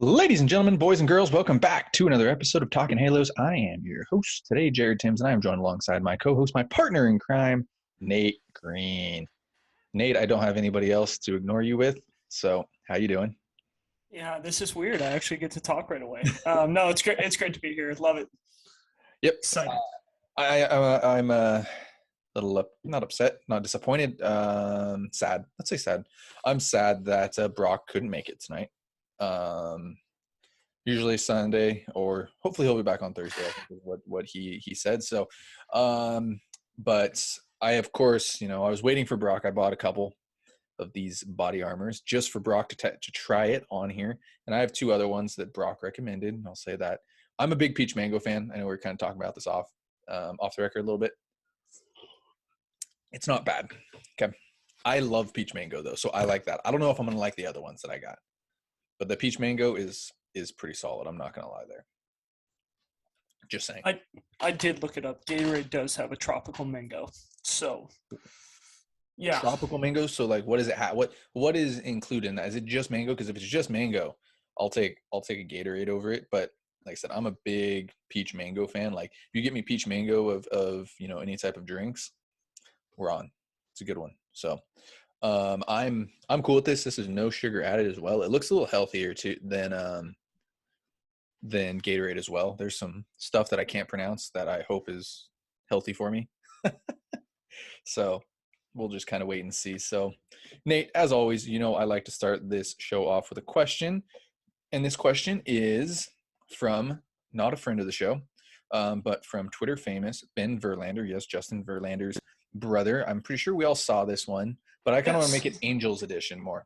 Ladies and gentlemen, boys and girls, welcome back to another episode of Talking Halos. I am your host today, Jared Timms, and I am joined alongside my co-host, my partner in crime, Nate Green. Nate, I don't have anybody else to ignore you with, so how you doing? Yeah, this is weird. I actually get to talk right away. No, it's great. It's great to be here. Love it. Yep. Excited. I'm a little not upset, not disappointed, sad. Let's say sad. I'm sad that Brock couldn't make it tonight. Usually Sunday, or hopefully he'll be back on Thursday. I think is what he said. So, but I of course, I was waiting for Brock. I bought a couple of these body armors just for Brock to try it on here, and I have two other ones that Brock recommended. And I'll say that I'm a big peach mango fan. I know we are kind of talking about this off the record a little bit. It's not bad. Okay, I love peach mango though, so I like that. I don't know if I'm gonna like the other ones that I got, but the peach mango is pretty solid. I'm not gonna lie there. Just saying. I did look it up. Gatorade does have a tropical mango. So, yeah. Tropical mango. So, like, what does it have? What is included in that? Is it just mango? Because if it's just mango, I'll take a Gatorade over it. But like I said, I'm a big peach mango fan. Like, if you get me peach mango of any type of drinks, we're on. It's a good one. So, I'm cool with this. This is no sugar added as well. It looks a little healthier than Gatorade as well. There's some stuff that I can't pronounce that I hope is healthy for me. So we'll just kind of wait and see. So, Nate, as always, I like to start this show off with a question. And this question is from not a friend of the show, but from Twitter famous Ben Verlander. Yes, Justin Verlander's brother. I'm pretty sure we all saw this one, but I kind of want to make it Angels edition more.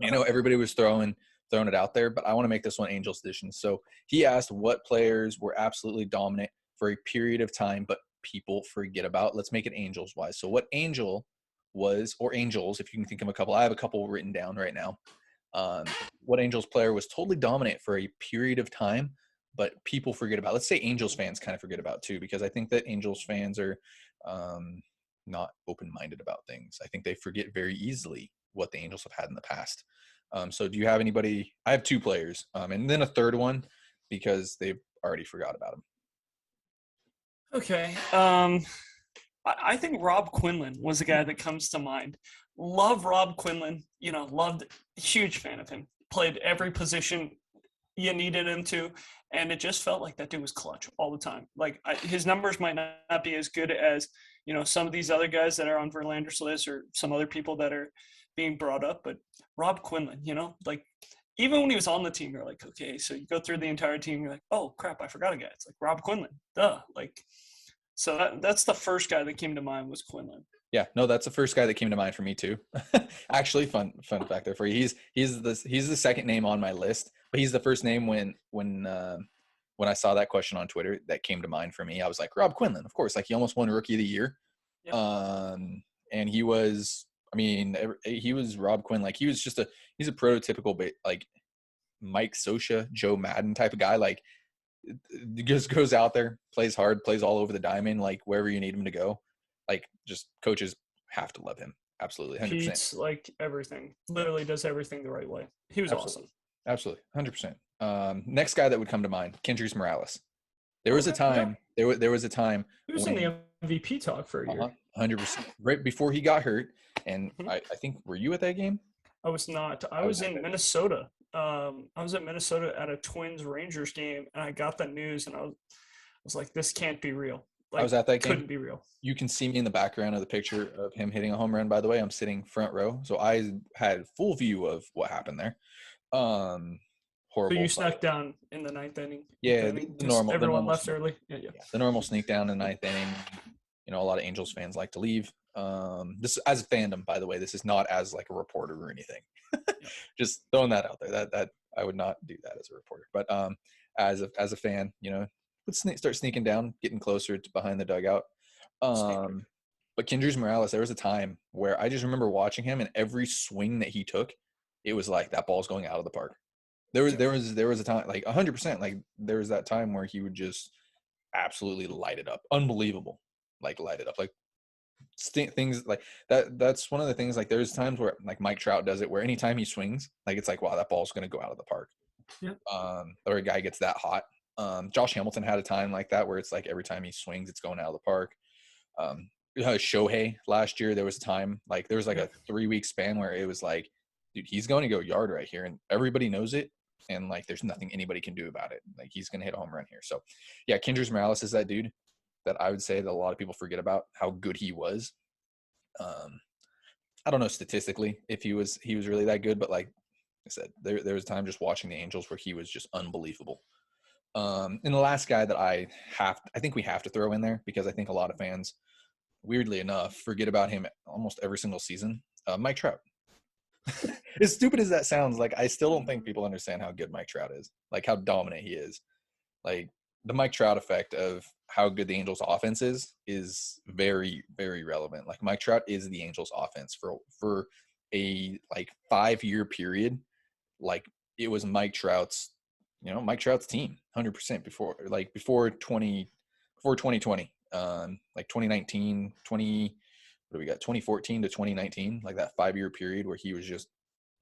I know everybody was throwing it out there, but I want to make this one Angels edition. So he asked what players were absolutely dominant for a period of time, but people forget about. Let's make it Angels wise. So what Angel was, or Angels, if you can think of a couple, I have a couple written down right now. What Angels player was totally dominant for a period of time, but people forget about. Let's say Angels fans kind of forget about too, because I think that Angels fans are not open-minded about things. I think they forget very easily what the Angels have had in the past. So do you have anybody? I have two players, and then a third one because they've already forgot about him. Okay. I think Rob Quinlan was the guy that comes to mind. Love Rob Quinlan. Loved, huge fan of him. Played every position you needed him to, and it just felt like that dude was clutch all the time. Like his numbers might not be as good as some of these other guys that are on Verlander's list or some other people that are being brought up, but Rob Quinlan, like even when he was on the team, you're like, okay, so you go through the entire team, you're like, oh crap, I forgot a guy. It's like Rob Quinlan, duh. Like, so that's the first guy that came to mind was Quinlan. Yeah, no, that's the first guy that came to mind for me too. Actually, fun fact there for you. He's the second name on my list, but he's the first name when I saw that question on Twitter that came to mind for me. I was like, Rob Quinlan, of course. Like he almost won Rookie of the Year, Yep. And he was. I mean, he was Rob Quinn. Like he's a prototypical like Mike Scioscia, Joe Madden type of guy. Like just goes out there, plays hard, plays all over the diamond, like wherever you need him to go. Like just coaches have to love him. Absolutely. 100%. He's like everything, literally does everything the right way. He was awesome. Absolutely. 100%. Next guy that would come to mind, Kendrick Morales. There was a time. There was a time. He was in the MVP talk for a year. 100%. Right before he got hurt, and I think were you at that game? I was not. I was in Minnesota. I was at Minnesota at a Twins Rangers game, and I got the news, and I was like, "This can't be real." Like, I was at that game. Couldn't be real. You can see me in the background of the picture of him hitting a home run. By the way, I'm sitting front row, so I had full view of what happened there. Horrible. So you snuck down in the ninth inning. Yeah, the normal. Everyone left early. Yeah. The normal sneak down in the ninth inning. A lot of Angels fans like to leave. This as a fandom, by the way. This is not as like a reporter or anything. Just throwing that out there. That I would not do that as a reporter. But as a fan, would start sneaking down, getting closer to behind the dugout. But Kendrick Morales, there was a time where I just remember watching him, and every swing that he took, it was like that ball's going out of the park. There was a time, like 100%, like there was that time where he would just absolutely light it up, unbelievable, like light it up, like things like that. That's one of the things. Like there's times where like Mike Trout does it, where anytime he swings, like it's like wow, that ball's gonna go out of the park. Yeah. or a guy gets that hot. Josh Hamilton had a time like that where it's like every time he swings, it's going out of the park. Shohei last year, there was a time like there was like a 3-week span where it was like, dude, he's going to go yard right here, and everybody knows it, and like there's nothing anybody can do about it. Like he's going to hit a home run here. So yeah, Kendrick Morales is that dude that I would say that a lot of people forget about how good he was. I don't know statistically if he was really that good, but like I said, there was a time just watching the Angels where he was just unbelievable. And the last guy that I think we have to throw in there because I think a lot of fans, weirdly enough, forget about him almost every single season. Mike Trout. As stupid as that sounds, like I still don't think people understand how good Mike Trout is, like how dominant he is. Like the Mike Trout effect of how good the Angels offense is very, very relevant. Like Mike Trout is the Angels offense for a like 5-year period. Like it was Mike Trout's team 100% before 2020, like 2019, what do we got? 2014 to 2019, like that 5-year period where he was just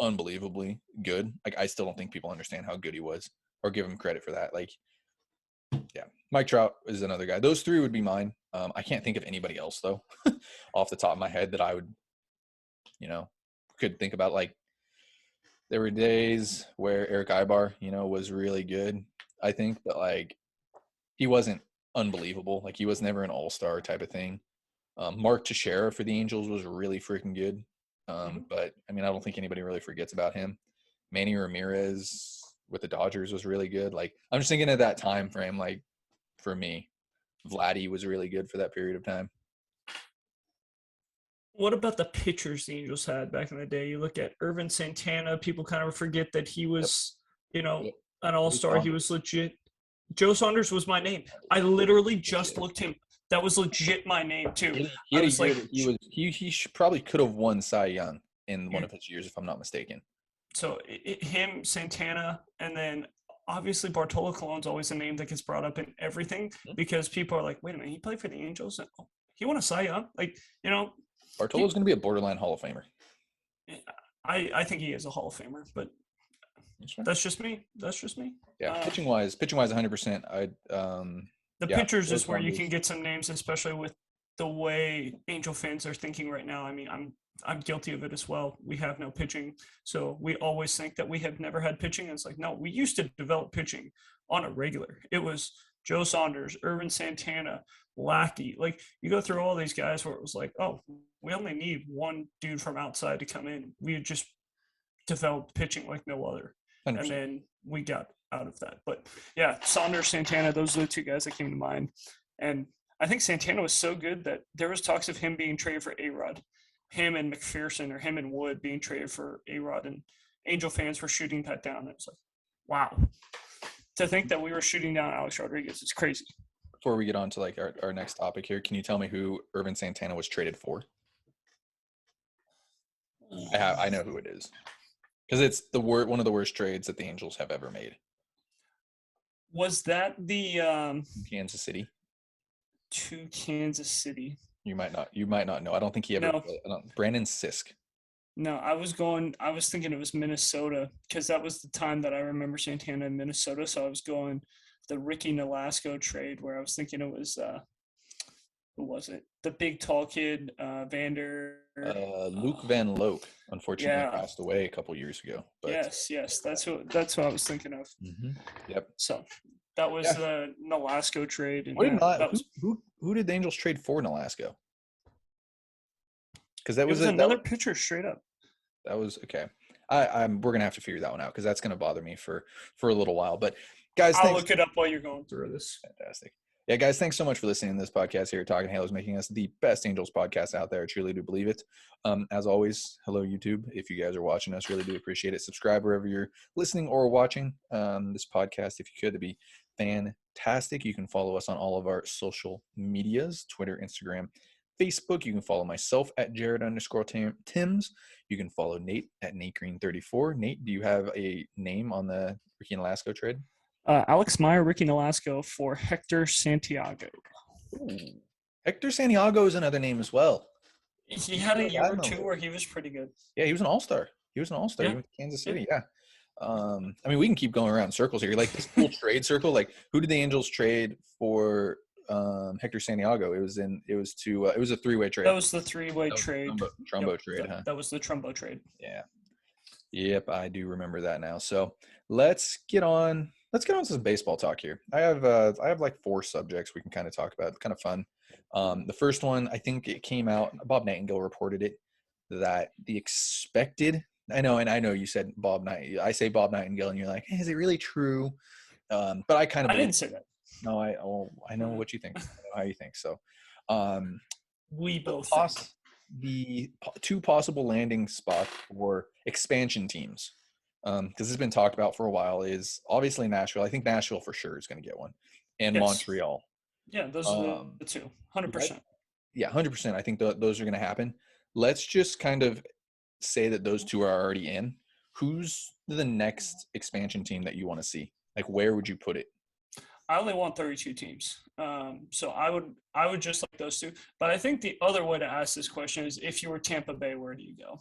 unbelievably good. Like I still don't think people understand how good he was or give him credit for that. Like, yeah, Mike Trout is another guy. Those three would be mine. I can't think of anybody else though, off the top of my head that I would, could think about. Like there were days where Eric Ibar, was really good, I think, but like he wasn't unbelievable. Like he was never an all-star type of thing. Mark Teixeira for the Angels was really freaking good. But I mean, I don't think anybody really forgets about him. Manny Ramirez with the Dodgers was really good. Like I'm just thinking of that time frame. Like for me, Vladdy was really good for that period of time. What about the pitchers the Angels had back in the day? You look at Irvin Santana, people kind of forget that he was, Yep. an all-star. He was legit. Joe Saunders was my name. I literally just looked him. That was legit my name too. He had a year that he probably could have won Cy Young in one of his years, if I'm not mistaken. So him, Santana, and then obviously Bartolo Colon's always a name that gets brought up in everything because people are like, wait a minute, he played for the Angels and he won a Cy Young. Like, Bartolo's going to be a borderline Hall of Famer. I think he is a Hall of Famer, but that's just me. Yeah, pitching wise, 100%. The pitchers is where you can get some names, especially with the way Angel fans are thinking right now. I mean, I'm guilty of it as well. We have no pitching, so we always think that we have never had pitching. And it's like, no, we used to develop pitching on a regular. It was Joe Saunders, Irvin Santana, Lackey. Like you go through all these guys where it was like, oh, we only need one dude from outside to come in. We had just developed pitching like no other. 100%. And then we got out of that. But yeah, Saunders, Santana, those are the two guys that came to mind. And I think Santana was so good that there was talks of him being traded for A-Rod, him and McPherson or him and Wood being traded for A-Rod, and Angel fans were shooting that down. It was like, wow. To think that we were shooting down Alex Rodriguez is crazy. Before we get on to like our next topic here, can you tell me who Irvin Santana was traded for? I know who it is. Because it's one of the worst trades that the Angels have ever made. Was that the Kansas City? To Kansas City. You might not know. I don't think he ever. No. Brandon Sisk. No, I was thinking it was Minnesota because that was the time that I remember Santana in Minnesota. So I was going the Ricky Nolasco trade where I was thinking it was who was it? The big tall kid, Vander. Luke Van Loke, unfortunately, passed away a couple years ago. But. Yes, that's what I was thinking of. Mm-hmm. Yep. So that was the Nolasco trade. And who did the Angels trade for Nolasco? Because that was another pitcher straight up. That was okay. We're gonna have to figure that one out because that's gonna bother me for a little while. But guys, I'll look it up while you're going through this. Fantastic. Yeah, guys, thanks so much for listening to this podcast here. Talking Halos, making us the best Angels podcast out there. I truly do believe it. As always, hello YouTube. If you guys are watching us, really do appreciate it. Subscribe wherever you're listening or watching this podcast. If you could, it'd be fantastic. You can follow us on all of our social medias: Twitter, Instagram, Facebook. You can follow myself at Jared_Tims. You can follow Nate at NateGreen34. Nate, do you have a name on the Ricky Nolasco trade? Alex Meyer, Ricky Nolasco for Hector Santiago. Ooh. Hector Santiago is another name as well. He had a year or two where he was pretty good. Yeah, he was an all-star. He went to Kansas City, yeah. I mean, we can keep going around in circles here. Like this whole trade circle, like who did the Angels trade for Hector Santiago? It was a three-way trade. That was the three-way That was trade. the Trumbo trade, that, huh? that was the Trumbo trade. Yeah. Yep, I do remember that now. So let's get on to some baseball talk here. I have like four subjects we can kind of talk about. It's kind of fun. The first one, I think it came out, Bob Nightingale reported it, that the expected, I know you said Bob Nightingale. I say Bob Nightingale and you're like, hey, is it really true? But I kind of I believe didn't say that. No, I know what you think. I know how you think. So um We both the two possible landing spots for expansion teams, because this has been talked about for a while, is obviously Nashville. I think Nashville for sure is going to get one, and Yes. Montreal. Yeah, those are the two. 100%. Yeah, 100%. I think those are going to happen. Let's just kind of say that those two are already in. Who's the next expansion team that you want to see? Like, where would you put it? I only want 32 teams. So I would just like those two. But I think the other way to ask this question is, if you were Tampa Bay, where do you go?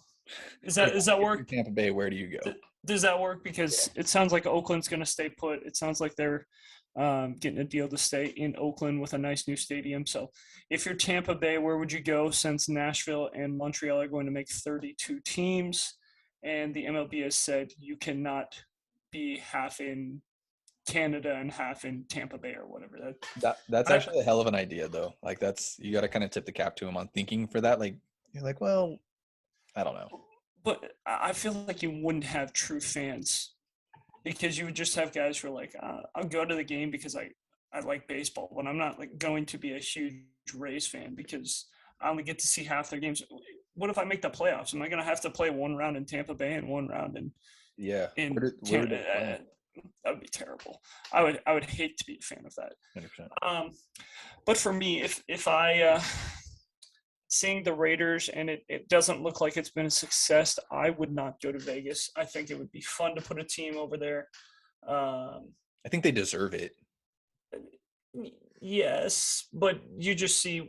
Does that work? Tampa Bay, where do you go? Does that work? Because it sounds like Oakland's going to stay put. It sounds like they're getting a deal to stay in Oakland with a nice new stadium. So if you're Tampa Bay, where would you go, since Nashville and Montreal are going to make 32 teams, and the MLB has said you cannot be half in Canada and half in Tampa Bay or whatever. That's actually a hell of an idea, though. Like, you got to kind of tip the cap to him on thinking for that. Like, you're like, well, I don't know. But I feel like you wouldn't have true fans, because you would just have guys who are like, I'll go to the game because I like baseball, but I'm not like going to be a huge Rays fan because I only get to see half their games. What if I make the playoffs? Am I going to have to play one round in Tampa Bay and one round in Canada? That would be terrible. I would hate to be a fan of that. 100%. But for me, if I seeing the Raiders and it doesn't look like it's been a success, I would not go to Vegas. I think it would be fun to put a team over there. I think they deserve it. Yes, but you just see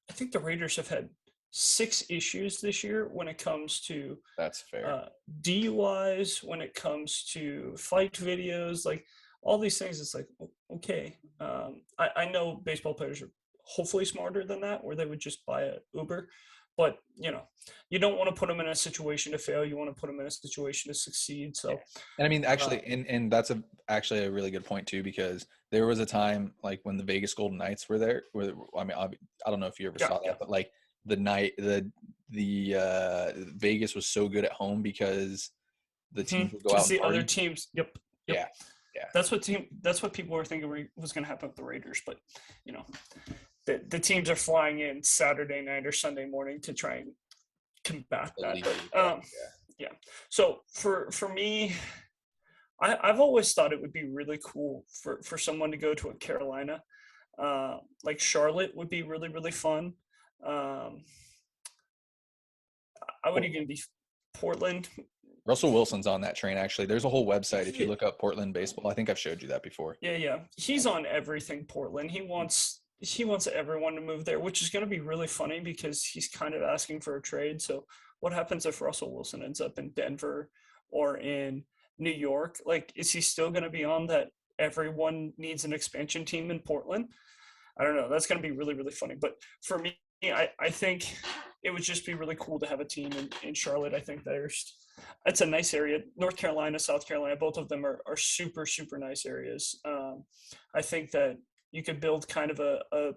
I think the Raiders have had 6 issues this year when it comes to that's fair DUIs, when it comes to fight videos, like all these things. It's like, okay, I know baseball players are hopefully smarter than that, where they would just buy an Uber, but you don't want to put them in a situation to fail. You want to put them in a situation to succeed. So, and I mean, actually, and that's actually a really good point too, because there was a time like when the Vegas Golden Knights were there, where, I mean, I don't know if you ever saw that, but like the Vegas was so good at home because the teams would go out and the party. other teams. Yep. Yeah. That's what people were thinking was going to happen with the Raiders, but the teams are flying in Saturday night or Sunday morning to try and combat that. But, yeah. So for me, I've always thought it would be really cool for someone to go to a Carolina, like Charlotte would be really, really fun. I would even be Portland. Russell Wilson's on that train, actually. There's a whole website. If you look up Portland baseball, I think I've showed you that before. Yeah. He's on everything Portland. He wants everyone to move there, which is going to be really funny because he's kind of asking for a trade. So what happens if Russell Wilson ends up in Denver or in New York? Like, is he still going to be on that everyone needs an expansion team in Portland? I don't know. That's going to be really, really funny. But for me, I think it would just be really cool to have a team in Charlotte. I think it's a nice area. North Carolina, South Carolina, both of them are super, super nice areas. I think that you could build kind of a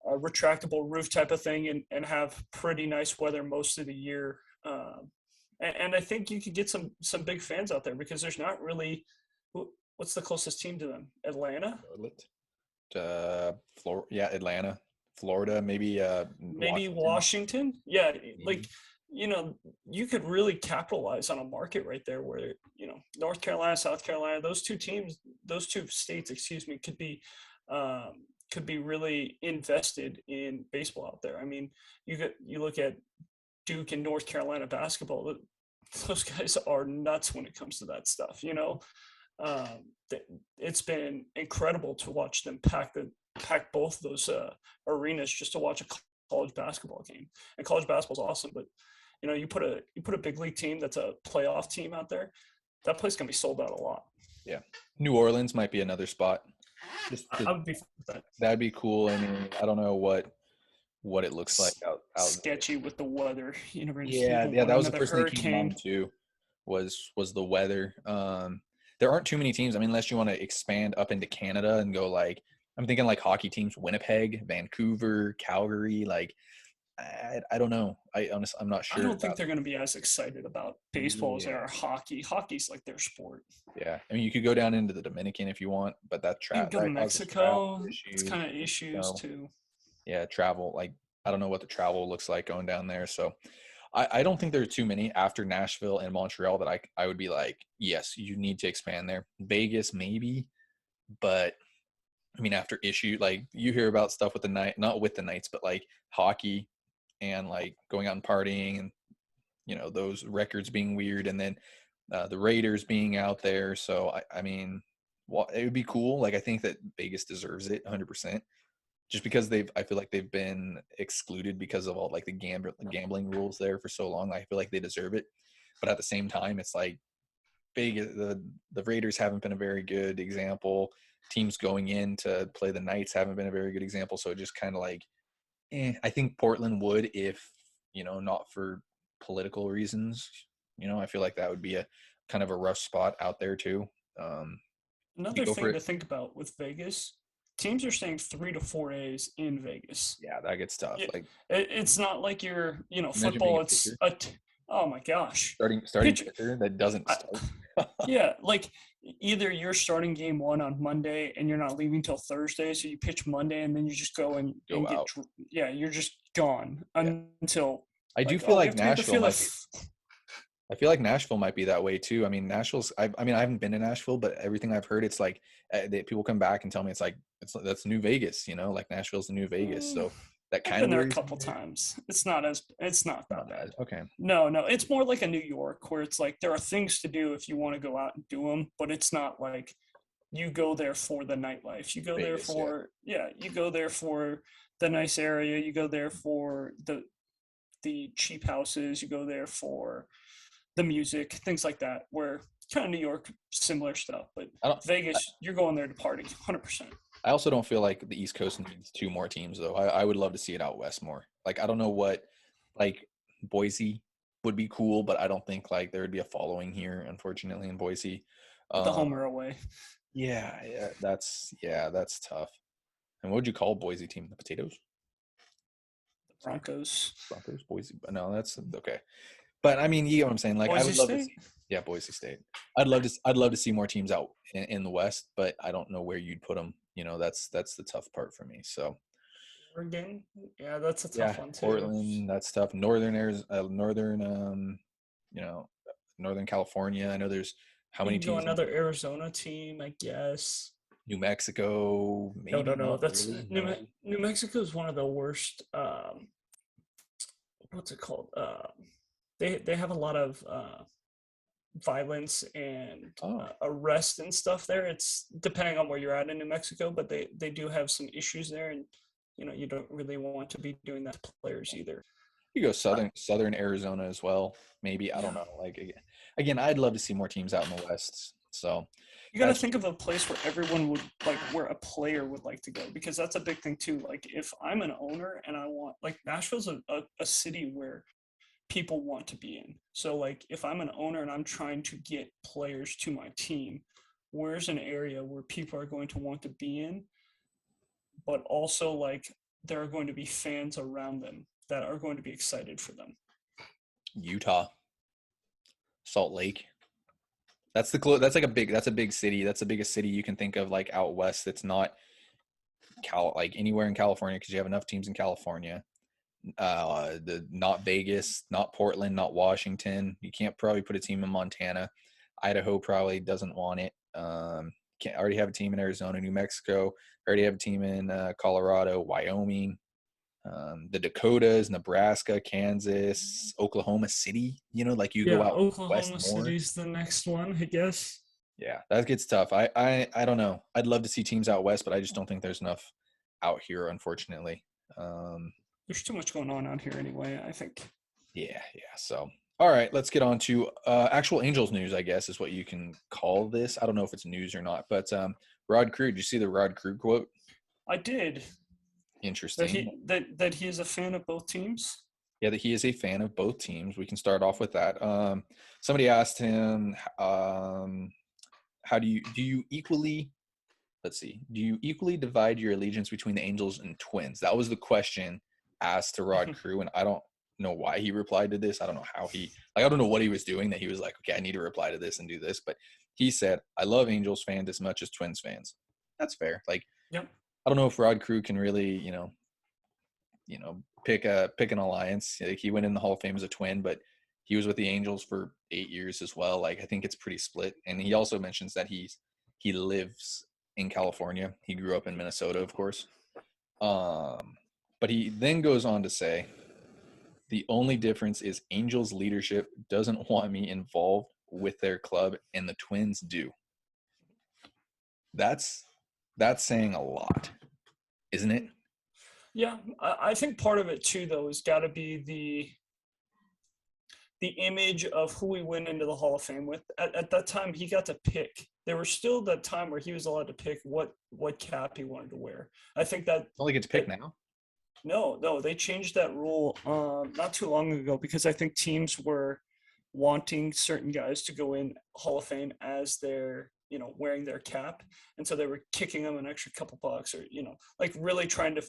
retractable roof type of thing and have pretty nice weather most of the year. And I think you could get some big fans out there, because there's not really – what's the closest team to them? Atlanta? Atlanta. Florida, maybe Washington. Yeah, like you could really capitalize on a market right there where North Carolina, South Carolina, those two states, could be really invested in baseball out there. I mean, you look at Duke and North Carolina basketball, those guys are nuts when it comes to that stuff. It's been incredible to watch them pack both those arenas just to watch a college basketball game. And college basketball is awesome, but you put a big league team that's a playoff team out there, that place can be sold out a lot. Yeah. New Orleans might be another spot. I would be fine with that. That'd be cool. I mean, I don't know what it looks like out there. Sketchy with the weather. You never Yeah, even yeah, want that was the another first thing that came to hurricane. mind too, was the weather. There aren't too many teams. I mean, unless you want to expand up into Canada and go like, I'm thinking like hockey teams, Winnipeg, Vancouver, Calgary. Like, I don't know. I honestly, I'm not I sure don't think about. they're going to be as excited about baseball as they Yeah, are hockey. Hockey's like their sport. yeah. I mean, you could go down into the Dominican if you want, but You can go to that causes travel Mexico. It's issues. kind of issues So too. yeah, travel. Like, I don't know what the travel looks like going down there. So I don't think there are too many after Nashville and Montreal that I would be like, yes, you need to expand there. Vegas, maybe, but I mean, after issue, like you hear about stuff with the night, not with the Knights, but like hockey and like going out and partying and, those records being weird. And then the Raiders being out there. So, I mean, well, it would be cool. Like, I think that Vegas deserves it 100%. Just because I feel like they've been excluded because of all like the gambling rules there for so long. I feel like they deserve it, but at the same time, it's like the Raiders haven't been a very good example. Teams going in to play the Knights haven't been a very good example. So it just kind of like, I think Portland would if not for political reasons. I feel like that would be a kind of a rough spot out there too. You Another go for thing it. to think about with Vegas, teams are staying 3 to 4 days in Vegas. Yeah, that gets tough. Yeah, Like, it's not like you're, imagine being football. a pitcher, Oh my gosh, starting pitch. pitcher that doesn't I, start. yeah, like either you're starting game one on Monday and you're not leaving till Thursday, so you pitch Monday and then you just go Go and out. yeah, you're just gone Yeah. until I do like, feel oh, we like have to make the Nashville field might at be. I feel like Nashville might be that way too. I mean, I mean, I haven't been to Nashville, but everything I've heard, it's like people come back and tell me it's like that's New Vegas. Like Nashville's the New Vegas. So that I've kind been of there a worries me couple there. times. It's not Not that bad. bad. Okay. No, no, it's more like a New York where it's like there are things to do if you want to go out and do them, but it's not like you go there for the nightlife. You go there Vegas, yeah. for you go there for the nice area. You go there for the cheap houses. You go there for the music, things like that. Where kind of New York, similar stuff, but I don't. Vegas, you're going there to party, 100%. I also don't feel like the East Coast needs two more teams though. I would love to see it out west more. Like, I don't know what, like, Boise would be cool, but I don't think like there would be a following here, unfortunately, in Boise. The Um, home or away. that's tough. And what would you call Boise team? The Potatoes? Sorry, Broncos. Broncos, Boise. No, that's okay. But I mean, you know what I'm saying? Like, I Boise would love to State. see. Yeah, Boise State. I'd love to see more teams out in the West, but I don't know where you'd put them. That's the tough part for me. So Oregon. Yeah, that's a yeah, tough one too. Portland, that's tough. Northern, you know, Northern California. I know there's how You many can go teams in another Arizona team, I guess. New Mexico? No, no, Maybe no. not That's really. No. New Mexico is one of the worst. What's it called? They have a lot of violence and Oh, arrest and stuff there. It's depending on where you're at in New Mexico, but they do have some issues there, and you don't really want to be doing that to players either. you go Uh, Southern Arizona as well. Maybe I don't yeah, know. Like, again, I'd love to see more teams out in the West. So you got to that's think of a place where everyone would like, where a player would like to go, because that's a big thing too. Like if I'm an owner and I want, like Nashville's a city where people want to be in. So like if I'm an owner and I'm trying to get players to my team, where's an area where people are going to want to be in, but also like there are going to be fans around them that are going to be excited for them. Utah, Salt Lake. That's like that's a big city. That's the biggest city you can think of like out west. It's not like anywhere in California because you have enough teams in California. Not Vegas, not Portland, not Washington. You can't probably put a team in Montana. Idaho probably doesn't want it. Can't already have a team in Arizona, New Mexico. Already have a team in Colorado, Wyoming, the Dakotas, Nebraska, Kansas, Oklahoma City. Like you go Yeah, out west Oklahoma more. City's the next one, I guess. Yeah, that gets tough. I don't know. I'd love to see teams out west, but I just don't think there's enough out here, unfortunately. There's too much going on out here anyway, I think. Yeah. So All right, let's get on to actual Angels news, I guess is what you can call this. I don't know if it's news or not, but Rod Carew, did you see the Rod Carew quote? I did. That Interesting. he he is a fan of both teams. Yeah, that he is a fan of both teams. We can start off with that. Somebody asked him, how do you equally, let's see, do you equally divide your allegiance between the Angels and Twins? That was the question asked to Rod Carew, and I don't know why he replied to this. I don't know how he, like, I don't know what he was doing that he was like, okay, I need to reply to this and do this. But he said, I love Angels fans as much as Twins fans. That's fair. Like, Yep. I don't know if Rod Carew can really, pick an alliance. Like, he went in the Hall of Fame as a Twin, but he was with the Angels for 8 years as well. Like, I think it's pretty split. And he also mentions that he lives in California. He grew up in Minnesota, of course. But he then goes on to say, the only difference is Angels leadership doesn't want me involved with their club, and the Twins do. That's saying a lot, isn't it? Yeah, I think part of it too, though, has got to be the image of who he went into the Hall of Fame with. At that time, he got to pick. There was still that time where he was allowed to pick what cap he wanted to wear. I think that Only get to pick now. no, they changed that rule not too long ago because I think teams were wanting certain guys to go in Hall of Fame as their wearing their cap, and so they were kicking them an extra couple bucks, or like really trying to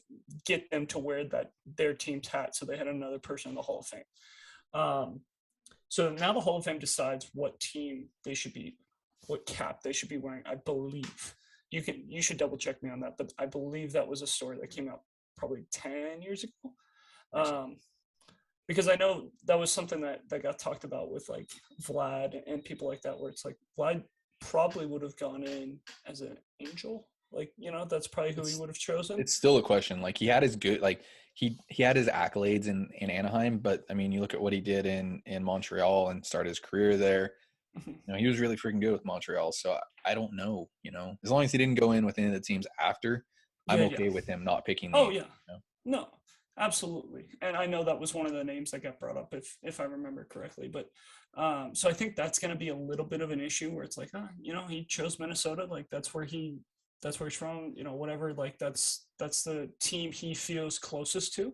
get them to wear their team's hat, so they had another person in the Hall of Fame. So now the Hall of Fame decides what cap they should be wearing. I believe you should double check me on that, but I believe that was a story that came out probably 10 years ago. Because I know that was something that got talked about with like Vlad and people like that, where it's like Vlad probably would have gone in as an Angel. Like, that's probably who he would have chosen. It's still a question. Like, he had his good, like he had his accolades in Anaheim, but I mean, you look at what he did in Montreal and started his career there. He was really freaking good with Montreal. So I don't know, as long as he didn't go in with any of the teams after, I'm okay with him not picking the Oh, Angels, yeah. No, absolutely. And I know that was one of the names that got brought up, if I remember correctly. But so I think that's going to be a little bit of an issue where it's like, he chose Minnesota. Like, that's where he's from, whatever. Like, that's the team he feels closest to.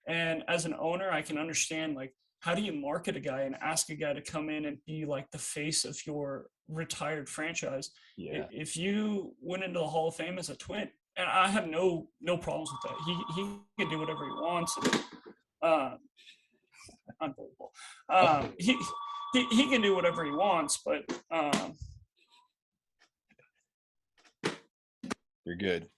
And as an owner, I can understand, like, how do you market a guy and ask a guy to come in and be like the face of your retired franchise? Yeah. If you went into the Hall of Fame as a Twin, and I have no problems with that. He can do whatever he wants. Unbelievable. He can do whatever he wants, but You're good.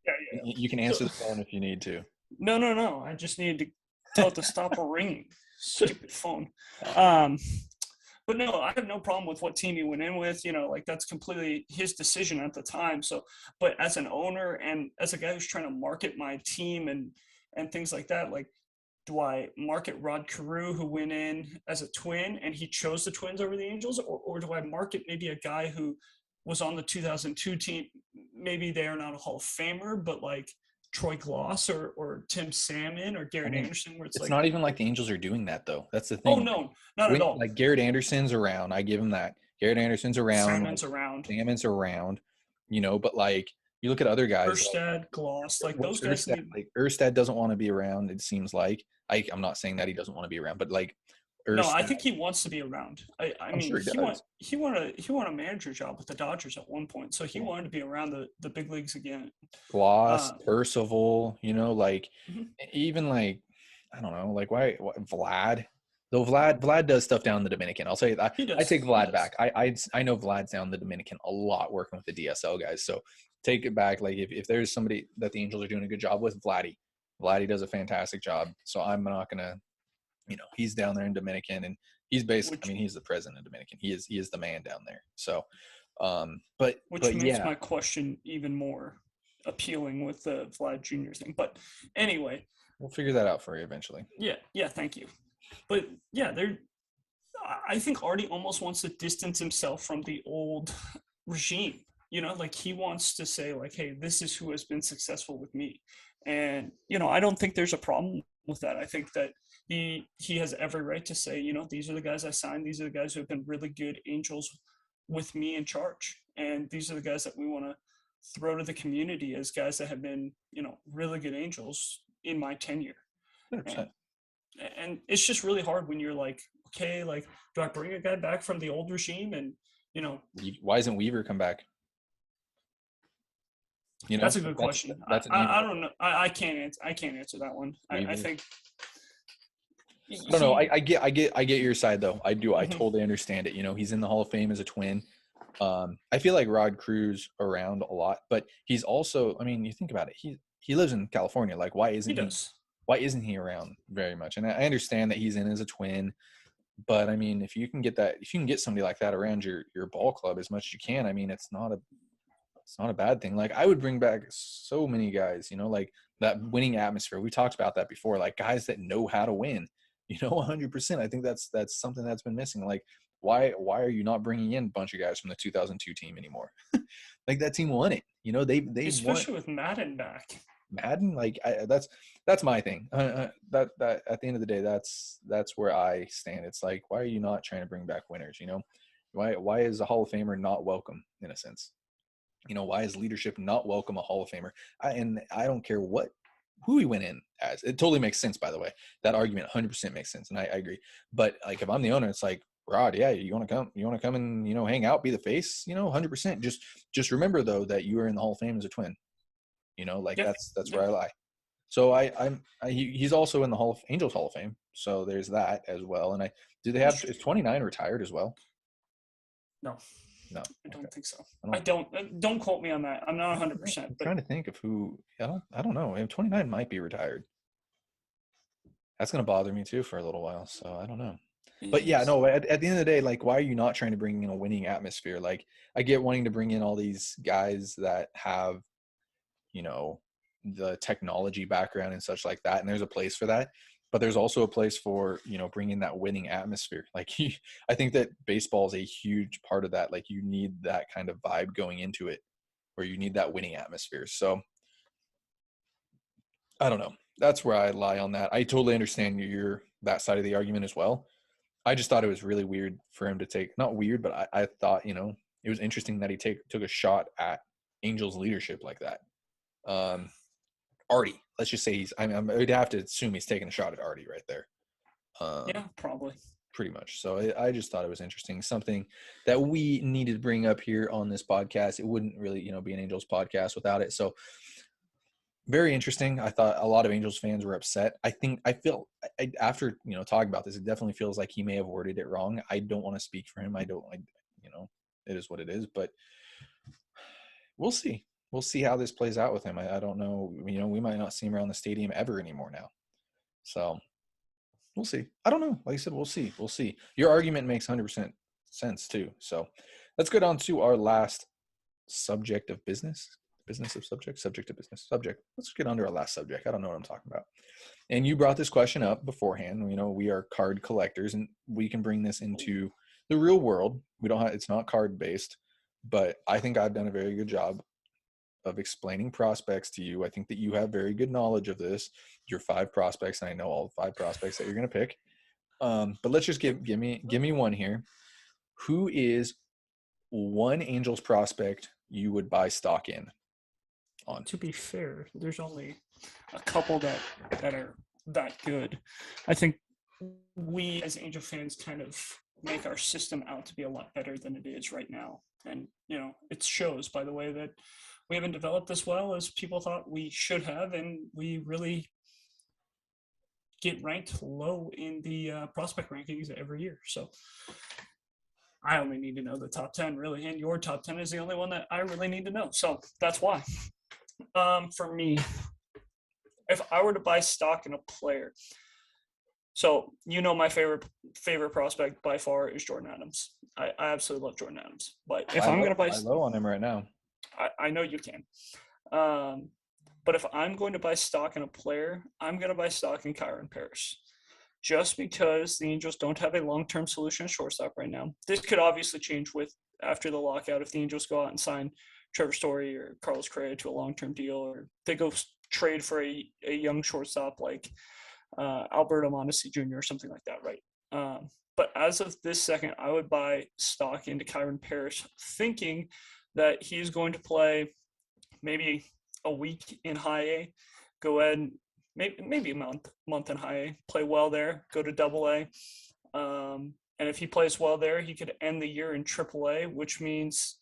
Yeah. You can answer the phone if you need to. No. I just needed to tell it to stop ringing. Stupid phone. But no, I have no problem with what team he went in with. Like, that's completely his decision at the time. So, but as an owner and as a guy who's trying to market my team and things like that, like, do I market Rod Carew, who went in as a Twin and he chose the Twins over the Angels, or do I market maybe a guy who was on the 2002 team? Maybe they are not a Hall of Famer, but like Troy Gloss or Tim Salmon or Garrett Anderson, where it's like, not even like the Angels are doing that though. That's the thing. Oh no, not at all. Like, Garrett Anderson's around. I give him that. Garrett Anderson's around. Salmon's around. Salmon's around. But like, you look at other guys. Erstad, Gloss, like those guys. Like Erstad doesn't want to be around. It seems like. I'm not saying that he doesn't want to be around, but like, No, I think he wants to be around. I mean, sure he wanted a manager job with the Dodgers at one point, so he wanted to be around the big leagues again. Gloss, Percival, like, even like, I don't know, like, why Vlad? Though Vlad does stuff down in the Dominican. I'll say that. I take Vlad back. I know Vlad's down in the Dominican a lot, working with the DSL guys. So take it back. Like, if there's somebody that the Angels are doing a good job with, Vladdy does a fantastic job. So I'm not gonna. He's down there in Dominican, and he's basically, he's the president of Dominican. He is the man down there. So, but makes my question even more appealing with the Vlad Jr. thing. But anyway, we'll figure that out for you eventually. Yeah, thank you. But yeah, I think Artie almost wants to distance himself from the old regime. Like, he wants to say, like, hey, this is who has been successful with me. And, I don't think there's a problem with that. I think that he has every right to say, these are the guys I signed. These are the guys who have been really good Angels with me in charge, and these are the guys that we want to throw to the community as guys that have been, really good Angels in my tenure. 100%. And it's just really hard when you're like, okay, like, do I bring a guy back from the old regime? And Why isn't Weaver come back? That's a good question. That's a name. I don't know. I can't answer that one. I think. I don't know. I get your side though. I do. I Mhm. totally understand it. He's in the Hall of Fame as a Twin. I feel like Rod Crew's around a lot, but he's also. I mean, you think about it. He lives in California. Like, why isn't he? Why isn't he around very much? And I understand that he's in as a Twin, but I mean, if you can get somebody like that around your ball club as much as you can, I mean, it's not a bad thing. Like, I would bring back so many guys, like that winning atmosphere. We talked about that before, like guys that know how to win, 100%. I think that's something that's been missing. Like, why are you not bringing in a bunch of guys from the 2002 team anymore? Like, that team won it. They especially won. with Madden back. Madden, like, that's my thing. That at the end of the day, that's where I stand. It's like, why are you not trying to bring back winners? Why is a Hall of Famer not welcome in a sense? Why is leadership not welcome a Hall of Famer? And I don't care who he went in as. It totally makes sense, by the way. That argument 100% makes sense, and I agree. But like, if I'm the owner, it's like, Rod, yeah, you want to come and hang out, be the face, 100%. Just remember though that you are in the Hall of Fame as a Twin. That's where I lie. So he's also in the Angels Hall of Fame. So there's that as well. And is 29 retired as well? No, I don't think so. I don't quote me on that. I'm not 100%. I'm trying to think of who. I don't know. 29 might be retired. That's going to bother me too for a little while. So I don't know. But yeah, no, at the end of the day, like, why are you not trying to bring in a winning atmosphere? Like, I get wanting to bring in all these guys that have, the technology background and such like that. And there's a place for that. But there's also a place for, bringing that winning atmosphere. Like, I think that baseball is a huge part of that. Like, you need that kind of vibe going into it, where you need that winning atmosphere. So I don't know. That's where I lie on that. I totally understand that side of the argument as well. I just thought it was really weird for him to take, not weird, but I thought, it was interesting that he took a shot at Angels leadership like that. Artie, let's just say I'd have to assume he's taking a shot at Artie right there. Yeah, probably. Pretty much. So I just thought it was interesting. Something that we needed to bring up here on this podcast. It wouldn't really, be an Angels podcast without it. So very interesting. I thought a lot of Angels fans were upset. After, talking about this, it definitely feels like he may have worded it wrong. I don't want to speak for him. It is what it is, but we'll see. We'll see how this plays out with him. I don't know. We might not see him around the stadium ever anymore now. So we'll see. I don't know. Like I said, we'll see. We'll see. Your argument makes 100% sense too. So let's get on to our last subject of business. Business of subject of business subject. Let's get under our last subject. I don't know what I'm talking about. And you brought this question up beforehand. We are card collectors, and we can bring this into the real world. It's not card based, but I think I've done a very good job of explaining prospects to you. I think that you have very good knowledge of this. Your 5 prospects, and I know all 5 prospects that you're going to pick. But let's just give me one here. Who is one Angels prospect you would buy stock in? To be fair, there's only a couple that are that good. I think we as Angel fans kind of make our system out to be a lot better than it is right now. And, it shows by the way that we haven't developed as well as people thought we should have. And we really get ranked low in the prospect rankings every year. So I only need to know the top 10 really. And your top 10 is the only one that I really need to know. So that's why. For me, if I were to buy stock in a player, so my favorite prospect by far is Jordan Adams. I absolutely love Jordan Adams. But if I'm going to buy low on him right now, I know you can. But if I'm going to buy stock in a player, I'm going to buy stock in Kyron Paris. Just because the Angels don't have a long-term solution at shortstop right now. This could obviously change after the lockout if the Angels go out and sign Trevor Story or Carlos Correa to a long-term deal, or they go trade for a young shortstop like Alberto Mondesi Jr. or something like that, right? But as of this second, I would buy stock into Kyron Paris, thinking that he's going to play maybe a week in high A, go ahead and maybe a month in high A, play well there, go to double A. And if he plays well there, he could end the year in triple A, which means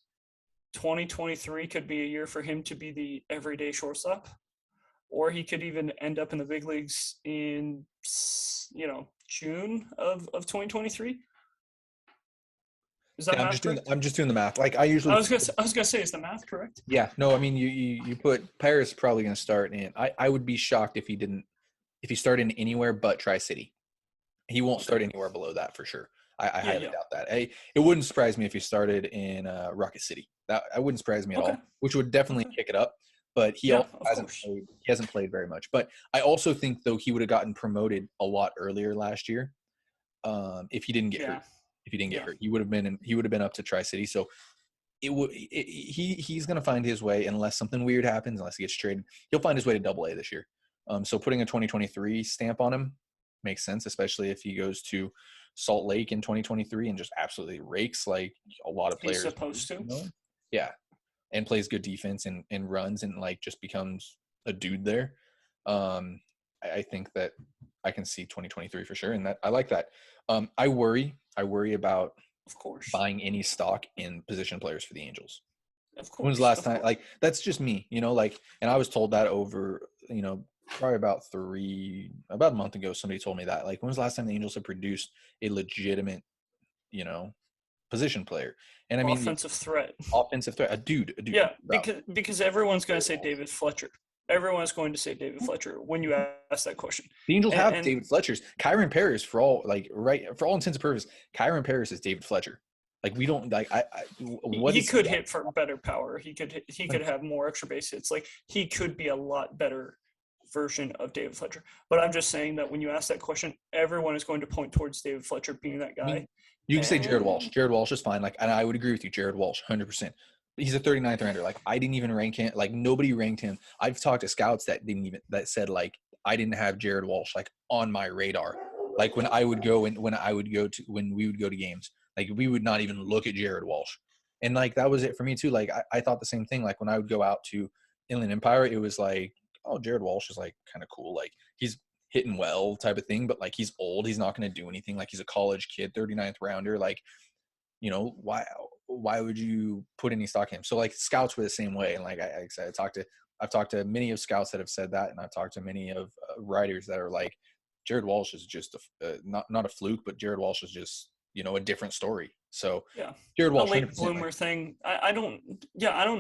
2023 could be a year for him to be the everyday shortstop, or he could even end up in the big leagues in, June of 2023. Is that Yeah, math correct? I'm just doing the math. Like I I usually, was gonna say, is the math correct? yeah, no, I mean you put Paris probably going to start in. I would be shocked if he started in anywhere but Tri-City. He won't start Okay. anywhere below that for sure. I Yeah, highly yeah. doubt that. It wouldn't surprise me if he started in Rocket City. That wouldn't surprise me at Okay. all, which would definitely Okay. kick it up. But he Yeah, also of course. he hasn't played very much. But I also think though he would have gotten promoted a lot earlier last year if he didn't get hurt. Yeah. If he didn't get Yeah. hurt, he would have been up to Tri City. So he's going to find his way unless something weird happens, unless he gets traded. He'll find his way to Double A this year. So putting a 2023 stamp on him makes sense, especially if he goes to Salt Lake in 2023 and just absolutely rakes like a lot of He's players. supposed to. Yeah, and plays good defense and runs and like just becomes a dude there. I think that I can see 2023 for sure, and that I like that. I worry about Of course. buying any stock in position players for the Angels. Of course. When's the last time? Like that's just me, like, and I was told that over, probably about a month ago. Somebody told me that. Like, when was the last time the Angels have produced a legitimate, position player? And I mean, offensive threat. Offensive threat, a dude. Yeah, because everyone's going to say David Fletcher. Everyone's going to say David Fletcher when you ask that question. The Angels have David Fletcher's. Kyron Paris, for all intents and purposes, Kyron Paris is David Fletcher. Like we don't like. He could hit for better power. He could have more extra base hits. Like he could be a lot better version of David Fletcher. But I'm just saying that when you ask that question, everyone is going to point towards David Fletcher being that guy. I mean, you can say Jared Walsh. Jared Walsh is fine. Like, and I would agree with you, Jared Walsh, 100%. He's a 39th rounder. Like, I didn't even rank him. Like, nobody ranked him. I've talked to scouts that said like I didn't have Jared Walsh like on my radar. Like when we would go to games, like we would not even look at Jared Walsh. And like that was it for me too. Like I thought the same thing. Like when I would go out to Inland Empire, it was like, oh, Jared Walsh is like kind of cool. Like he's hitting well type of thing, but like he's old. He's not going to do anything. Like he's a college kid, 39th rounder. Like, why would you put any stock in him? So like scouts were the same way. And like I said, I've talked to many of scouts that have said that. And I've talked to many of writers that are like, Jared Walsh is just not a fluke, but Jared Walsh is just, a different story. So yeah, Jared Walsh, the late bloomer thing. I don't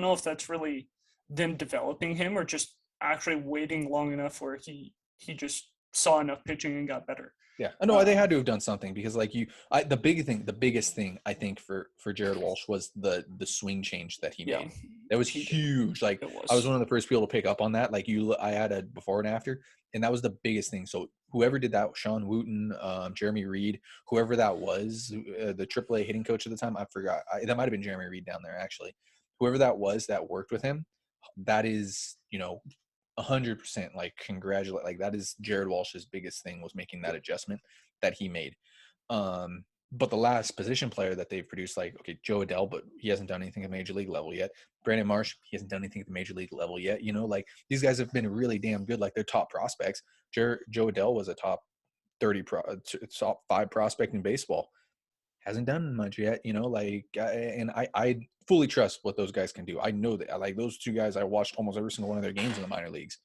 know if that's really them developing him or just actually waiting long enough where he just saw enough pitching and got better. Yeah, no, they had to have done something because like the biggest thing I think for Jared Walsh was the swing change that he made. That was huge. Like I was one of the first people to pick up on that. Like I had a before and after, and that was the biggest thing. So whoever did that, Sean Wooten, Jeremy Reed, whoever that was, the AAA hitting coach at the time, I forgot. That might have been Jeremy Reed down there actually. Whoever that was that worked with him, that is 100% like congratulate. Like that is Jared Walsh's biggest thing was making that adjustment that he made. But the last position player that they've produced, like, okay, Joe Adell, but he hasn't done anything at major league level yet. Brandon Marsh, he hasn't done anything at the major league level yet. Like these guys have been really damn good. Like they're top prospects. Joe Adell was a top 30 top 5 prospect in baseball. Hasn't done much yet, and I fully trust what those guys can do. I know that like those two guys, I watched almost every single one of their games in the minor leagues.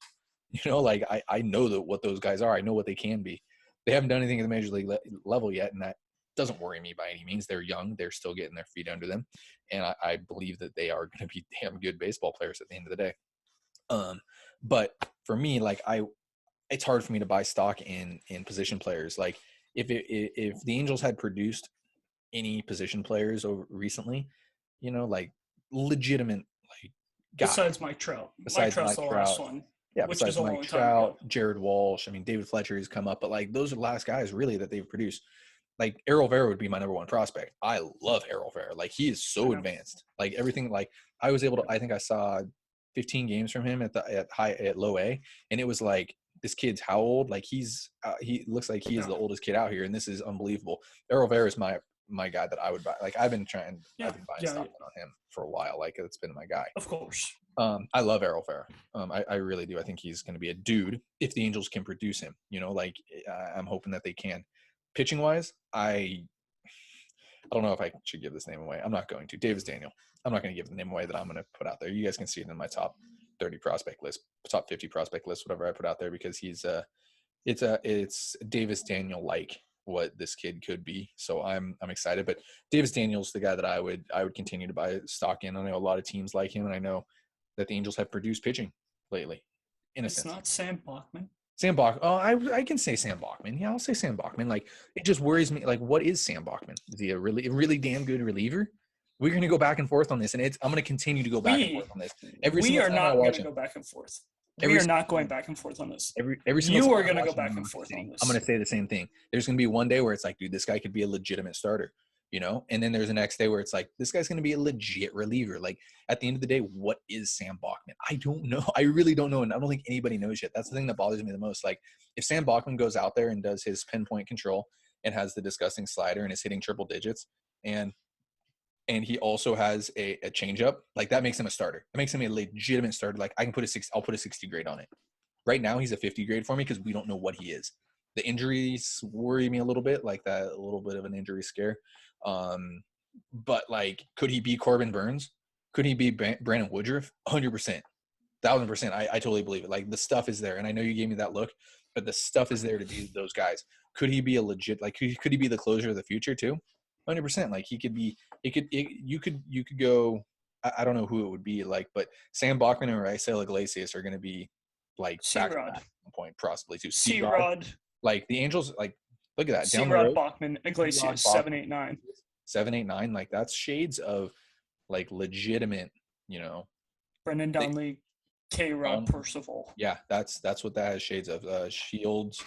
Like I know that what those guys are. I know what they can be. They haven't done anything at the major league level yet, and that doesn't worry me by any means. They're young. They're still getting their feet under them, and I believe that they are going to be damn good baseball players at the end of the day. But for me, like it's hard for me to buy stock in position players. Like if the Angels had produced any position players over recently, like legitimate like guys. Besides Mike Trout. Besides Mike Trout's Mike the Trout. last one. Yeah, which besides is a Mike long Trout, time ago. Jared Walsh. I mean, David Fletcher has come up, but like those are the last guys really that they've produced. Like Errol Vera would be my number one prospect. I love Errol Vera. Like he is so advanced. Like everything. Like I was able to. I think I saw 15 games from him at low A, and it was like this kid's how old? Like he looks like he is Yeah. the oldest kid out here, and this is unbelievable. Errol Vera is my guy that I would buy. Like I've been buying stock on him for a while. Like it's been my guy. Of course. I love Errol Vera. I really do. I think he's going to be a dude if the Angels can produce him. You know, like I'm hoping that they can. Pitching wise, I don't know if I should give this name away. I'm not going to. Davis Daniel. I'm not going to give the name away that I'm going to put out there. You guys can see it in my top 30 prospect list, top 50 prospect list, whatever I put out there, because it's Davis Daniel like what this kid could be. So I'm excited. But Davis Daniel's the guy that I would continue to buy stock in. I know a lot of teams like him, and I know that the Angels have produced pitching lately. In a sense. It's not Sam Bachman. Sam Bachman. Oh, I can say Sam Bachman. Yeah, I'll say Sam Bachman. Like it just worries me. Like, what is Sam Bachman? Is he a really damn good reliever? We're going to go back and forth on this, and I'm going to continue to go back and forth on this. We are not going to go back and forth. We are not going back and forth on this. You are going to go back and forth on this. I'm going to say the same thing. There's going to be one day where it's like, dude, this guy could be a legitimate starter, you know? And then there's the next day where it's like, this guy's going to be a legit reliever. Like, at the end of the day, what is Sam Bachman? I don't know. I really don't know, and I don't think anybody knows yet. That's the thing that bothers me the most. Like, if Sam Bachman goes out there and does his pinpoint control and has the disgusting slider and is hitting triple digits, and he also has a changeup, like that makes him a starter. It makes him a legitimate starter. Like I'll put a 60 grade on it. Right now he's a 50 grade for me because we don't know what he is. The injuries worry me a little bit, like that, a little bit of an injury scare. But like, could he be Corbin Burns? Could he be Brandon Woodruff? 100%, 1000%. I totally believe it. Like the stuff is there, and I know you gave me that look, but the stuff is there to be those guys. Could he be a legit, like could he be the closer of the future too? 100%. Like he could be. You could go. I don't know who it would be like, but Sam Bachman and Raisel Iglesias are going to be like back at one point, possibly too. C-Rod. Like the Angels, like look at that. C-Rod, Bachman, Iglesias, 7-8-9. 7-8-9. Like that's shades of like legitimate, you know. Brendan Donnelly, K-Rod, Percival. Yeah, that's what that has shades of. Shields.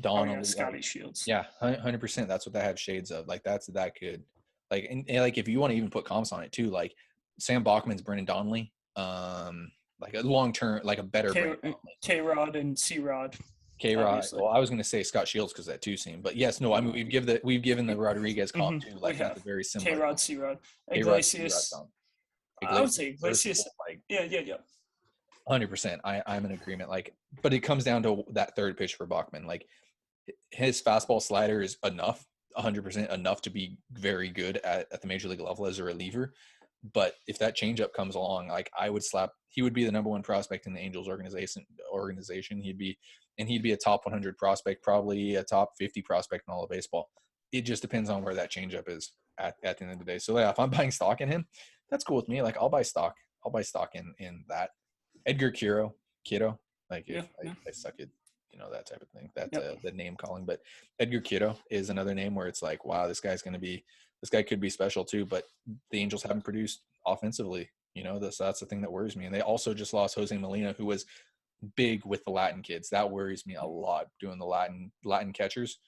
Donald, Scotty Shields. Yeah, 100%. That's what that has shades of. Like that could, like, and like if you want to even put comps on it too, like Sam Bachman's Brendan Donnelly, like a long term, like a better K-Rod and C-Rod. K-Rod. Well, I was going to say Scott Shields because that too seemed, but yes, no. I mean, we've given the Rodriguez comp too, like that's a very similar. K-Rod, C-Rod, Iglesias. I would say Iglesias. Like yeah. 100%. I'm in agreement. Like, but it comes down to that third pitch for Bachman. Like, his fastball slider is enough, 100% enough to be very good at the major league level as a reliever. But if that changeup comes along, like he would be the number one prospect in the Angels organization. He'd be a top 100 prospect, probably a top 50 prospect in all of baseball. It just depends on where that changeup is at the end of the day. So yeah, if I'm buying stock in him, that's cool with me. Like I'll buy stock in that. Edgar Kiddo, like I suck at, you know, that type of thing. That's the name calling. But Edgar Kiddo is another name where it's like, wow, this guy could be special too. But the Angels haven't produced offensively. You know, that's the thing that worries me. And they also just lost Jose Molina, who was big with the Latin kids. That worries me a lot, doing the Latin catchers,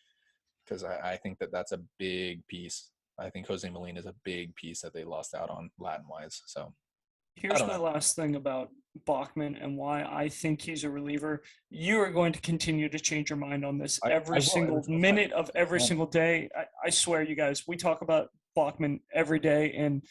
because I think that's a big piece. I think Jose Molina is a big piece that they lost out on Latin wise. So. Here's my last thing about Bachman and why I think he's a reliever. You are going to continue to change your mind on this every single minute of every single day. I swear, you guys, we talk about Bachman every day, and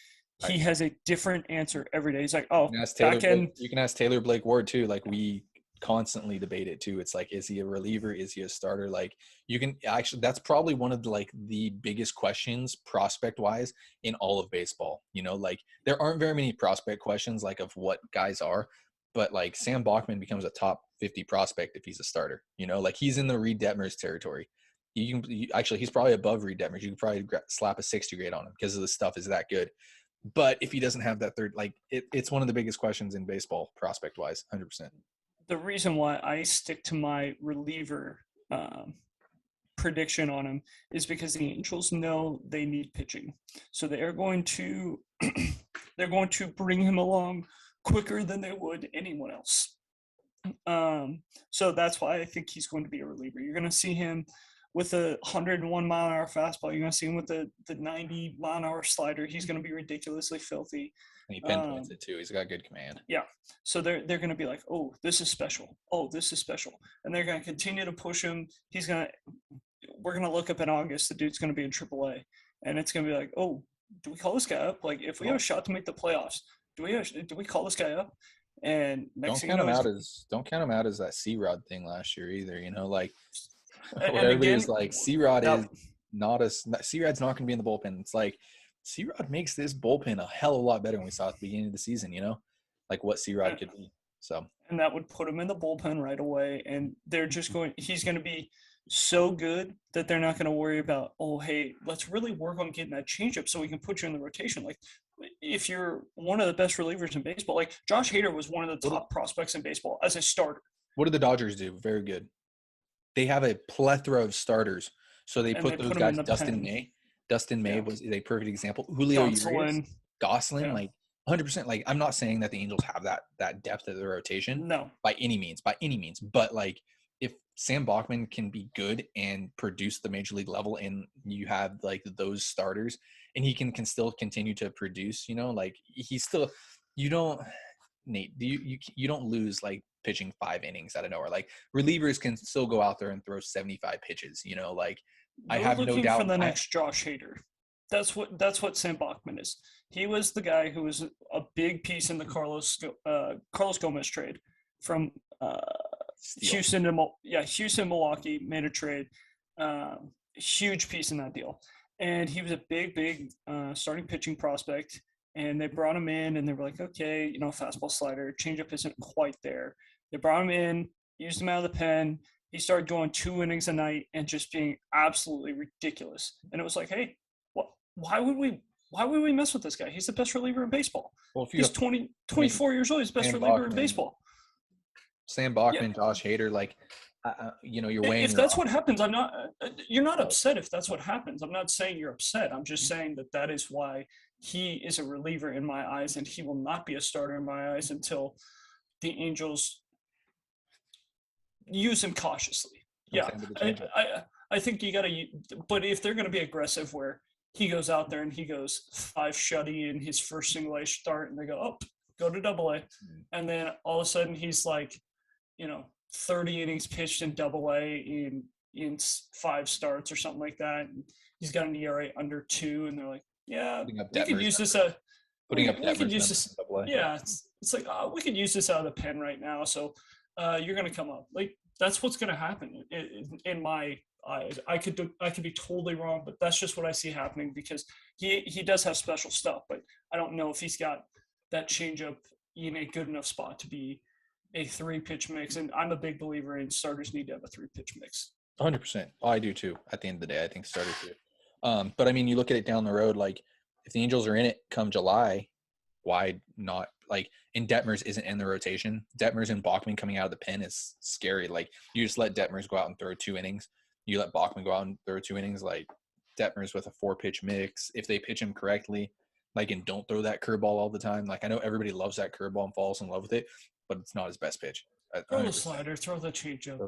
he has a different answer every day. He's like, oh, you can ask Taylor Blake Ward too. Like we constantly debate it too. It's like, is he a reliever? Is he a starter? Like you can actually, that's probably one of the biggest questions prospect wise in all of baseball. You know, like there aren't very many prospect questions like of what guys are, but like Sam Bachman becomes a top 50 prospect if he's a starter. You know, like he's in the Reed Detmers territory. Actually, he's probably above Reed Detmers. You can probably slap a 60 grade on him because of the stuff is that good. But if he doesn't have that third, like it's one of the biggest questions in baseball prospect wise, 100%. The reason why I stick to my reliever prediction on him is because the Angels know they need pitching, so they're going to bring him along quicker than they would anyone else. So that's why I think he's going to be a reliever. You're going to see him with a 101 mile an hour fastball. You're going to see him with the 90 mile an hour slider. He's going to be ridiculously filthy. And he pinpoints it too. He's got good command. Yeah. So they're going to be like, oh, this is special. Oh, this is special. And they're going to continue to push him. We're going to look up in August. The dude's going to be in AAA. And it's going to be like, oh, do we call this guy up? Like, if we have a shot to make the playoffs, do we call this guy up? And next thing you know, don't count him out as that C-Rod thing last year either. You know, like and everybody again, was like, C-Rod is not C-Rod's not going to be in the bullpen. It's like C-Rod makes this bullpen a hell of a lot better than we saw at the beginning of the season. You know, like what C-Rod could be. So, and that would put him in the bullpen right away. And they're just he's going to be so good that they're not going to worry about, oh, hey, let's really work on getting that changeup so we can put you in the rotation. Like, if you're one of the best relievers in baseball, like Josh Hader was one of the top prospects in baseball as a starter. What did the Dodgers do? Very good. They have a plethora of starters. So they put those guys, Dustin May was a perfect example. Julio Urias, Gosselin, like 100%. Like, I'm not saying that the Angels have that depth of the rotation. No. By any means. But, like, if Sam Bachman can be good and produce the major league level and you have, like, those starters and he can still continue to produce, you know, like, he's still – you don't – Nate, you don't lose, like, pitching 5 innings out of nowhere. Like, relievers can still go out there and throw 75 pitches, you know, like – I have no doubt for the next Josh Hader. That's what Sam Bachman is. He was the guy who was a big piece in the Carlos Gomez trade from Houston to Milwaukee, made a trade. Huge piece in that deal. And he was a big starting pitching prospect. And they brought him in and they were like, okay, you know, fastball slider, changeup isn't quite there. They brought him in, used him out of the pen. He started going 2 innings a night and just being absolutely ridiculous. And it was like, hey, why would we mess with this guy? He's the best reliever in baseball. Well, he's 24 years old. He's the best reliever in baseball. Sam Bachman, Josh Hader, like, you know, you're weighing. If that's what happens, you're not upset if that's what happens. I'm not saying you're upset. I'm just saying that is why he is a reliever in my eyes, and he will not be a starter in my eyes until the Angels use him cautiously. Yeah, I think you got to. But if they're going to be aggressive, where he goes out there and he goes 5 shutty in his first single A start, and they go, oh, go to AA, and then all of a sudden he's like, you know, 30 innings pitched in AA in 5 starts or something like that. And he's got an ERA under 2, and they're like, yeah, we could use this. We could use this. Yeah, it's like, we could use this out of the pen right now. So you're going to come up. Like, that's what's going to happen in my eyes. I could be totally wrong, but that's just what I see happening, because he does have special stuff, but I don't know if he's got that changeup in a good enough spot to be a 3-pitch mix. And I'm a big believer in starters need to have a 3-pitch mix. 100%. Oh, I do too. At the end of the day, I think starters do. But I mean, you look at it down the road, like if the Angels are in it come July, why not? Like, and Detmers isn't in the rotation. Detmers and Bachman coming out of the pen is scary. Like, you just let Detmers go out and throw 2 innings. You let Bachman go out and throw 2 innings. Like, Detmers with a 4-pitch mix, if they pitch him correctly, like, and don't throw that curveball all the time. Like, I know everybody loves that curveball and falls in love with it, but it's not his best pitch. Throw the slider, throw the changeup,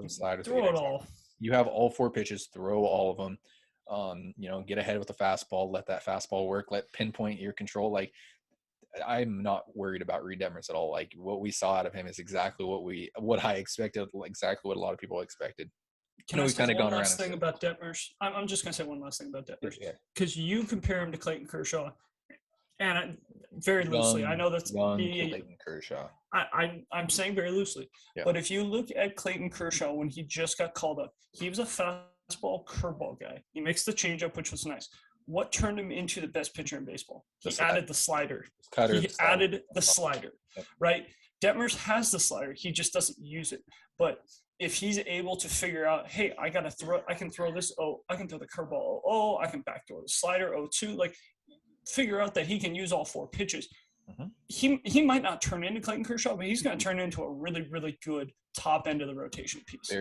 throw it all. You have all 4 pitches, throw all of them. You know, get ahead with the fastball, let that fastball work, let pinpoint your control. Like, I'm not worried about Reed Detmers at all. Like, what we saw out of him is exactly what I expected, exactly what a lot of people expected. Can I say one last thing about Detmers? I'm just going to say one last thing about Detmers. Because you compare him to Clayton Kershaw, and very loosely. I know that's Clayton Kershaw. I'm saying very loosely. Yeah. But if you look at Clayton Kershaw when he just got called up, he was a fastball curveball guy. He makes the changeup, which was nice. What turned him into the best pitcher in baseball? He added the slider. Added the slider, right? Detmers has the slider. He just doesn't use it. But if he's able to figure out, hey, I can throw this. Oh, I can throw the curveball. Oh, I can backdoor the slider. Oh, 2. Like, figure out that he can use all 4 pitches. Mm-hmm. He might not turn into Clayton Kershaw, but he's going to turn into a really, really good top end of the rotation piece.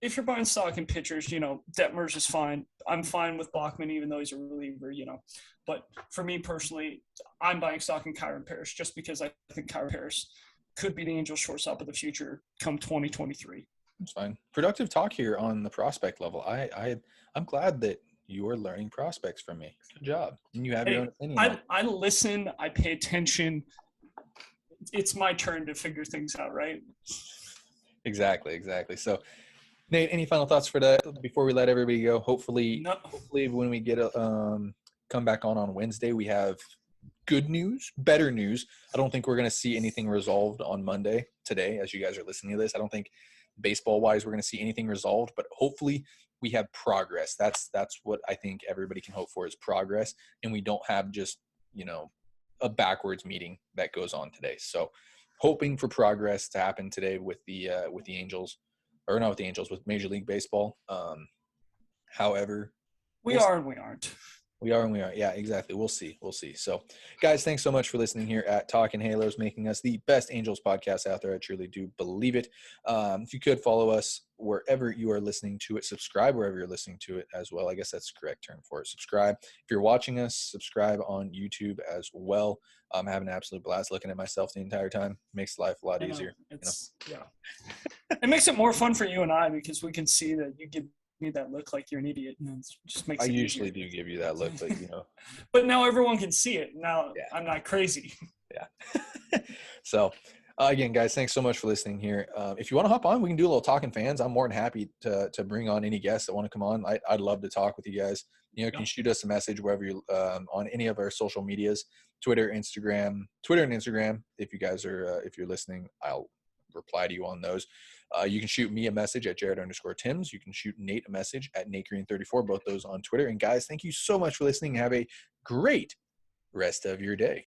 If you're buying stock in pitchers, you know, Detmers is fine. I'm fine with Bachman, even though he's a reliever, you know. But for me personally, I'm buying stock in Kyron Parrish just because I think Kyron Parrish could be the Angels shortstop of the future come 2023. That's fine. Productive talk here on the prospect level. I'm glad that you are learning prospects from me. Good job. And you have your Hey, own opinion on it. I listen. I pay attention. It's my turn to figure things out, right? Exactly. So, Nate, any final thoughts for that before we let everybody go? Hopefully, No. when we get come back on Wednesday, we have good news, better news. I don't think we're going to see anything resolved on Monday today, as you guys are listening to this. I don't think baseball wise we're going to see anything resolved, but hopefully we have progress. That's what I think everybody can hope for, is progress, and we don't have just a backwards meeting that goes on today. So hoping for progress to happen today with the Angels, or not with the Angels, with Major League Baseball. However, we are and we aren't. We are and we aren't. Yeah, exactly. We'll see. So, guys, thanks so much for listening here at Talking Halos, making us the best Angels podcast out there. I truly do believe it. If you could follow us wherever you are listening to it, subscribe wherever you're listening to it as well. I guess that's the correct term for it. Subscribe. If you're watching us, subscribe on YouTube as well. I'm having an absolute blast looking at myself the entire time. Makes life a lot easier. Yeah. It makes it more fun for you and I, because we can see that you give me that look like you're an idiot, and it just makes I it usually easier. do give you that look, but But now everyone can see it. Now I'm not crazy. Yeah. So again, guys, thanks so much for listening here. If you want to hop on, we can do a little talking fans. I'm more than happy to bring on any guests that want to come on. I'd love to talk with you guys. You can shoot us a message wherever you on any of our social medias, Twitter and Instagram. If you guys are if you're listening, I'll reply to you on those. You can shoot me a message at Jared_Tims. You can shoot Nate a message at NateGreen34, both those on Twitter. And guys, thank you so much for listening. Have a great rest of your day.